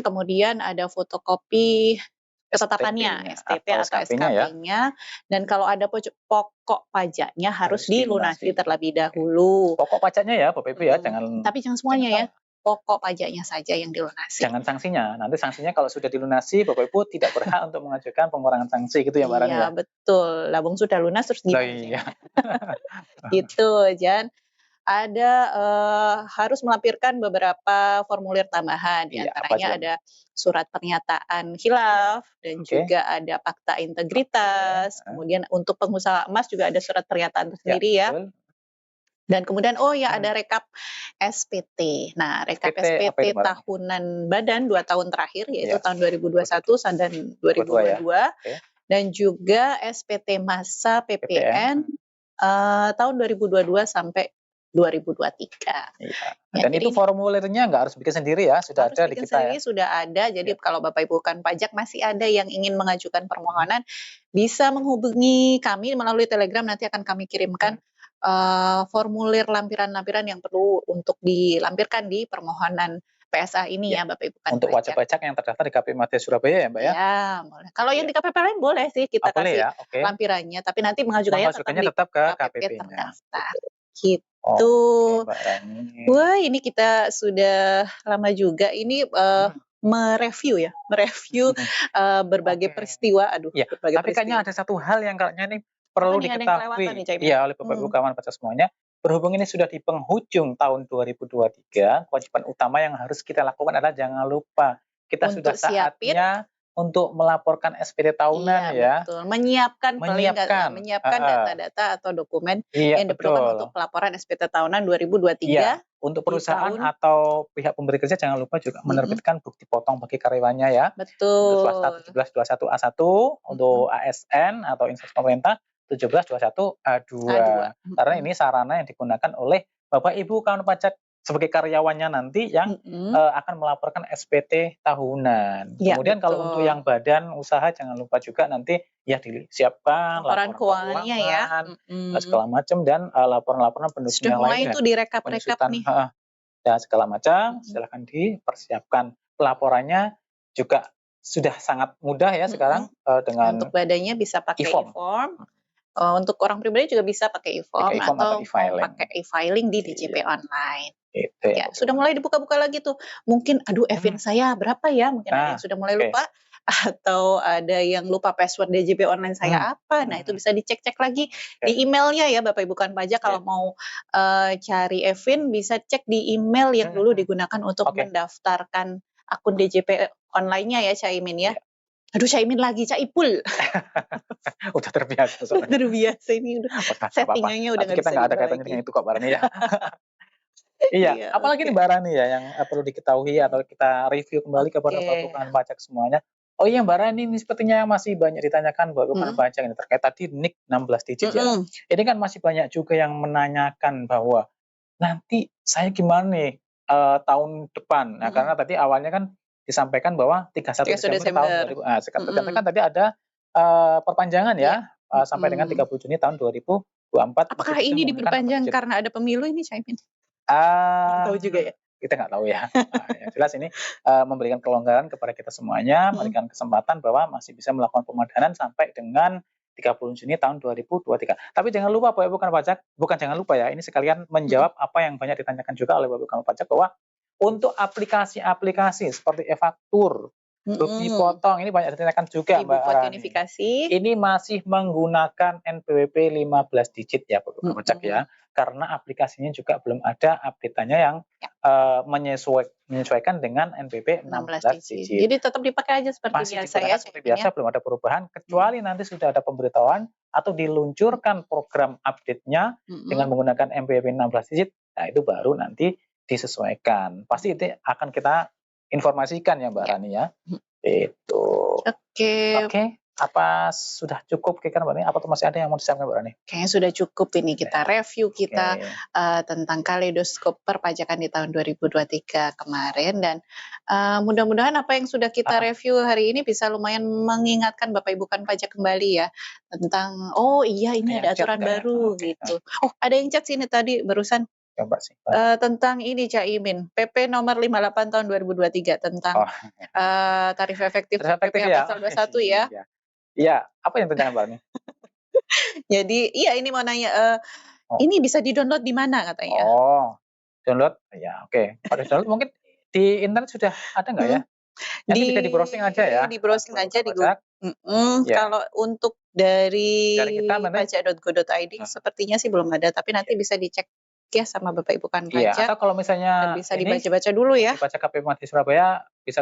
Kemudian ada fotokopi ketetapannya STP atau SKP-nya dan kalau ada pokok pajaknya harus dilunasi terlebih dahulu. Pokok pajaknya ya Bapak Ibu ya, tapi jangan semuanya ya. Pokok pajaknya saja yang dilunasi. Jangan sanksinya. Nanti sanksinya kalau sudah dilunasi, Bapak Ibu tidak berhak untuk mengajukan pengurangan sanksi gitu ya Mbak Rani ya? Iya betul. Labung sudah lunas terus gimana? Gitu Jan. ada, harus melampirkan beberapa formulir tambahan, di Iya, apa aja antaranya tuh? ada surat pernyataan khilaf dan Oke, juga ada fakta oke, integritas, heeh, kemudian untuk pengusaha emas juga ada surat pernyataan iya tersendiri ya, betul, dan kemudian oh ya mhm, ada rekap SPT. Nah, rekap SPT apa itu SPT Mbak ini? tahunan badan 2 tahun terakhir Iya, yaitu tahun dua ribu dua puluh waduh satu dan dua dua ribu dua dua ya? puluh dua Oke, dan juga SPT masa PPN, PPN, tahun 2022 sampai 2023. iya, Ya, dan itu jadi formulirnya nggak harus bikin sendiri ya, sudah harus ada di bikin kita ya? sendiri sudah ada, jadi Iya, kalau Bapak Ibu bukan pajak masih ada yang ingin mengajukan mhm, permohonan, bisa menghubungi kami melalui Telegram, nanti akan kami kirimkan, mhm, formulir lampiran-lampiran yang perlu untuk dilampirkan di permohonan PSA ini iya, ya, Bapak Ibu bukan untuk wajib pajak. pajak yang terdaftar di KPU Madya Surabaya ya Mbak ya? Ya boleh. Kalau yang Iya, di KPP lain boleh sih oh kita boleh kasih ya? Oke, lampirannya, tapi nanti mengajukannya tetap mengajukannya di tetap ke KPP KPP-nya, terdaftar, gitu. gitu. Oke Mbak Rani, Wah, ini kita sudah lama juga ini, mhm, mereview, mhm, berbagai oke. peristiwa, aduh Iya, berbagai tapi kayaknya peristiwa. ada satu hal yang kayaknya nih Apa perlu nih, ada yang kelewatan diketahui nih Caimin? iya oleh Bapak Ibu kawan pajak semuanya, berhubung ini sudah di penghujung tahun 2023, kewajiban utama yang harus kita lakukan adalah jangan lupa kita sudah Untuk siapin saatnya untuk melaporkan SPT iya tahunan ya, betul, menyiapkan paling nggak menyiapkan menyiapkan heeh, data-data atau dokumen iya yang diperlukan untuk betul. pelaporan SPT tahunan 2023 Iya, untuk di perusahaan tahun atau pihak pemberi kerja jangan lupa juga mhm, menerbitkan bukti potong bagi karyawannya ya. Untuk swasta betul, 1721A1, mhm, untuk ASN atau instansi pemerintah 1721A2. A2, Karena ini sarana yang digunakan oleh Bapak Ibu kawan pajak sebagai karyawannya nanti yang mhm, akan melaporkan SPT tahunan. iya Kemudian kalau untuk betul. yang badan usaha jangan lupa juga nanti ya disiapkan Laporan laporan keuangannya ya, keuangan, mhm. segala macam dan laporan-laporan pendukung Sudah yang mulai lainnya. tuh direkap-rekap Penyusutan nih, heeh, dan segala macam mhm silahkan dipersiapkan. Pelaporannya juga sudah sangat mudah ya mhm. sekarang, dengan Untuk badannya bisa pakai e-form, e-form, untuk orang pribadi juga bisa pakai pakai e-form e-form atau atau mau e-filing. pakai e-filing di DJP Iya, online. itu ya Ya, Bapak sudah Ibu. mulai dibuka-buka lagi tuh. Mungkin, "Aduh Mhm, Evin saya berapa ya?" Mungkin ada yang nah, sudah mulai oke, lupa, atau ada yang lupa password DJP online mhm, saya apa. Nah, itu mhm, bisa dicek-cek lagi oke, di emailnya ya Bapak Ibu bukan pajak iya, kalau mau, cari Evin bisa cek di email yang mhm, dulu mhm, digunakan untuk oke, mendaftarkan akun DJP online-nya ya Caimin ya. iya, Aduh Caimin lagi, Caipul. udah terbiasa soalnya. Terbiasa ini udah Udah nggak apa-apa, settingannya udah nanti nggak kita bisa nggak ada diubah kaitannya lagi. dengan itu kok Mbak Rani ya. Iya, Iya, apalagi oke. nih Mbak Rani ya yang, perlu diketahui atau kita review kembali kepada Oke. bukan pajak semuanya. Oh iya Mbak Rani ini sepertinya masih banyak ditanyakan buat bukan Mhm pajak ini terkait tadi NIK 16 digit ya. mhm Ini kan masih banyak juga yang menanyakan bahwa, "Nanti saya gimana nih, tahun depan?" Nah mhm. karena tadi awalnya kan disampaikan bahwa 31 31 Desember tahun Desember. 2000 ternyata Mhm. kan tadi ada, perpanjangan Iya. ya, sampai dengan Mhm. 30 Juni tahun 2024 masih Apakah bisa ini menggunakan 4 diperpanjang digit. karena ada pemilu ini Caimin? Nggak tahu juga Ah, ya? kita nggak tahu ya. Yang jelas ini, memberikan kelonggaran kepada kita semuanya, Mhm. memberikan kesempatan bahwa masih bisa melakukan pemadanan sampai dengan 30 Juni tahun 2023. Tapi jangan lupa Bapak Ibu bukan pajak bukan jangan lupa ya, ini sekalian Mhm. menjawab apa yang banyak ditanyakan juga oleh Bapak Ibu bukan pajak bahwa untuk aplikasi-aplikasi seperti e-faktur, bukti Mhm. potong, ini banyak ditanyakan juga Ibu Mbak buat Rani. unifikasi. Ini masih menggunakan NPWP 15 digit ya Bapak bukan pajak Mhm. ya, karena aplikasinya juga belum ada update-annya yang, Ya, menyesuaikan dengan NPWP 16 16 digit. digit. Jadi tetap dipakai aja seperti Masih biasa ya digunakan seperti Caimin ya? biasa, belum ada perubahan, Mhm kecuali nanti sudah ada pemberitahuan atau diluncurkan program update-nya dengan mhm. menggunakan NPWP 16 digit, nah itu baru nanti disesuaikan. Pasti itu akan kita informasikan ya Mbak Ya. Rani ya, Mhm. itu. Oke. Oke, apa sudah cukup kira-kira Mbak Rani? Apa tuh masih ada yang mau disampaikan Mbak Rani? Kayaknya sudah cukup ini Oke, kita review oke, kita, tentang kaleidoskop perpajakan di tahun 2023 kemarin dan, mudah-mudahan apa yang sudah kita heeh, review hari ini bisa lumayan mengingatkan Bapak Ibu kan pajak kembali ya, tentang, "Oh iya ada ini yang ada chat aturan nggak ya? baru," Oke, gitu. Oh ada yang chat sini tadi barusan, coba simpan. tentang ini Caimin, PP nomor 58 tahun 2023 tentang, Oh, tarif efektif terus efektif PPh ya? pasal Oh, 21 ya. iya. Iya, apa yang ditanyakan Mbak Rani? Jadi iya ini mau nanya, Oh "Ini bisa di-download di mana?" katanya. oh, download? Ya oke, kalau download mungkin di internet sudah ada nggak ya? Mhm. Nanti bisa di-browsing aja ya, Di-browsing Bapak aja bukan pajak, ya kalau untuk dari dari kita nanti pajak.go.id heeh, sepertinya sih belum ada, tapi nanti iya. bisa dicek ya sama Bapak Ibu kan Iya, pajak atau kalau dan misalnya bisa ini dibaca-baca dulu ya. dibaca KPP Madya Surabaya bisa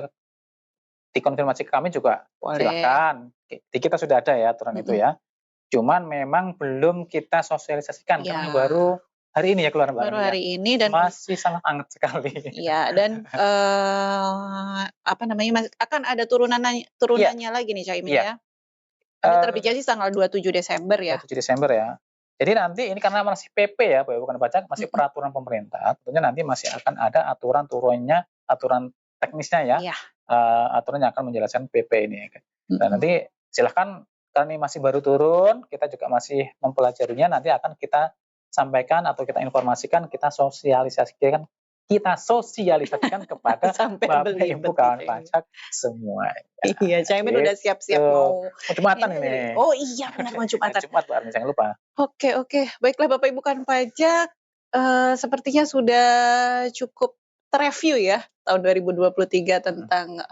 dikonfirmasi ke kami juga Boleh. silahkan. Di kita sudah ada ya aturan itu Mhm. ya. Cuman memang belum kita sosialisasikan karena Iya. baru hari ini ya keluar Mbak Baru Rani ya. hari ini dan Masih sangat hangat sekali. iya dan, apa namanya, akan ada Iya, turunannya lagi nih Caimin iya. ya. Ini terbitnya sih tanggal 27 Desember ya. 27 Desember ya. Jadi nanti ini karena masih PP ya, bukan pajak, masih Mhm. peraturan pemerintah, tentunya nanti masih akan ada aturan turunnya, aturan teknisnya ya, Iya. aturan yang akan menjelaskan PP ini. Dan Mhm. nanti silahkan karena ini masih baru turun, kita juga masih mempelajarinya, nanti akan kita sampaikan atau kita informasikan, kita sosialisasikan kepada Sampai Bapak Ibu belibet nih kawan Caimin. pajak semua. Iya, Caimin udah siap-siap Gitu. mau Mau Jumatan ini. ini. Oh iya benar mau Hari Jumatan. Jumat Mbak Arni, jangan lupa. Oke. Baiklah Bapak Ibu kan pajak, sepertinya sudah cukup tereview ya tahun 2023 tentang,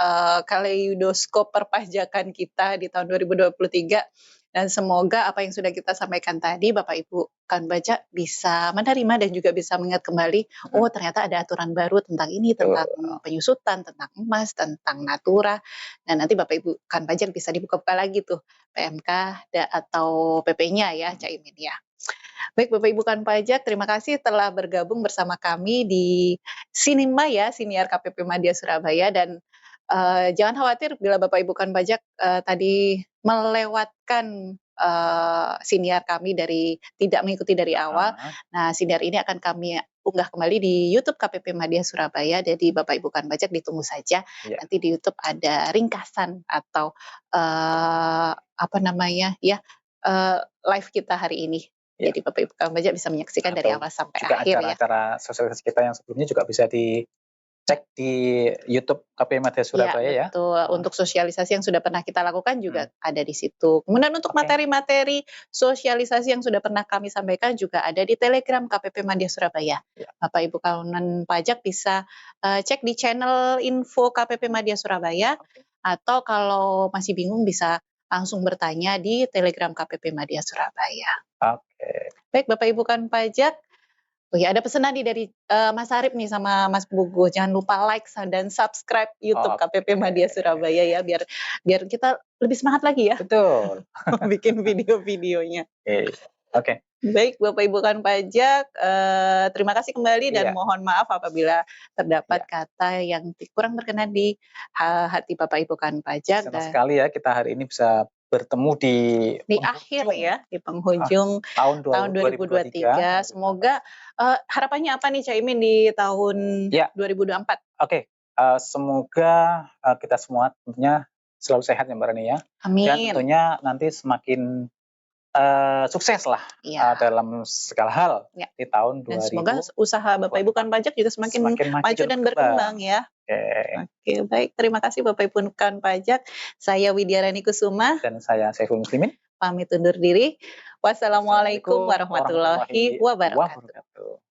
kaleidoskop perpajakan kita di tahun 2023 dan semoga apa yang sudah kita sampaikan tadi Bapak Ibu kan pajak bisa menerima dan juga bisa mengingat kembali, oh ternyata ada aturan baru tentang ini, tentang Betul. penyusutan, tentang emas, tentang natura, dan nanti Bapak Ibu kan pajak bisa dibuka-buka lagi tuh PMK atau PP-nya ya Caimin ya. Baik Bapak Ibu kan pajak, terima kasih telah bergabung bersama kami di Sinima ya, Siniar KPP Madya Surabaya dan, jangan khawatir bila Bapak Ibu kan pajak, tadi melewatkan, siniar kami dari tidak mengikuti dari awal. Heeh. Nah, siniar ini akan kami unggah kembali di YouTube KPP Madya Surabaya, jadi Bapak Ibu kan pajak ditunggu saja. Iya, Nanti di YouTube ada ringkasan atau, apa namanya ya, live kita hari ini. iya. Jadi Bapak Ibu kan pajak bisa menyaksikan dari Atau awal sampai juga akhir ya. acara-acara sosialisasi kita yang sebelumnya juga bisa dicek di YouTube KPP Madya Iya Surabaya ya. betul, untuk sosialisasi yang sudah pernah kita lakukan juga Mhm. ada di situ. Kemudian untuk Oke. materi-materi sosialisasi yang sudah pernah kami sampaikan juga ada di Telegram KPP Madya Surabaya. Iya. Bapak Ibu kawanan pajak bisa, cek di channel info KPP Madya Surabaya, Oke. atau kalau masih bingung bisa langsung bertanya di Telegram KPP Madya Surabaya. Oke. Baik Bapak Ibu kan pajak, oh ya ada pesanan nih dari, Mas Arif nih sama Mas Pugu, jangan lupa like dan subscribe YouTube KPP Madya Oke. Surabaya ya, biar biar kita lebih semangat lagi ya Betul. bikin video-videonya. Oke. Baik Bapak Ibu kan pajak, terima kasih kembali dan Iya, mohon maaf apabila terdapat iya. kata yang kurang berkenan di hati Bapak Ibu kan pajak Senang dan sekali ya kita hari ini bisa bertemu di akhir penghujung ya, di penghujung tahun tahun 2023. 2023. Semoga, harapannya apa nih Caimin di tahun Ya, 2024? oke. Semoga kita semua tentunya selalu sehat ya Mbak Rani ya. Dan Amin. tentunya nanti semakin sukses lah Iya. dalam segala hal Ya. di tahun Dan semoga 2000 usaha Bapak Ibu kan pajak juga semakin maju dan berkembang ya. Oke. Oke, baik. Terima kasih Bapak Ibu kan pajak. Saya Widya Rani Kusuma, Dan saya Saiful Muslimin. pamit undur diri. Wassalamualaikum Assalamualaikum warahmatullahi wabarakatuh. wabarakatuh.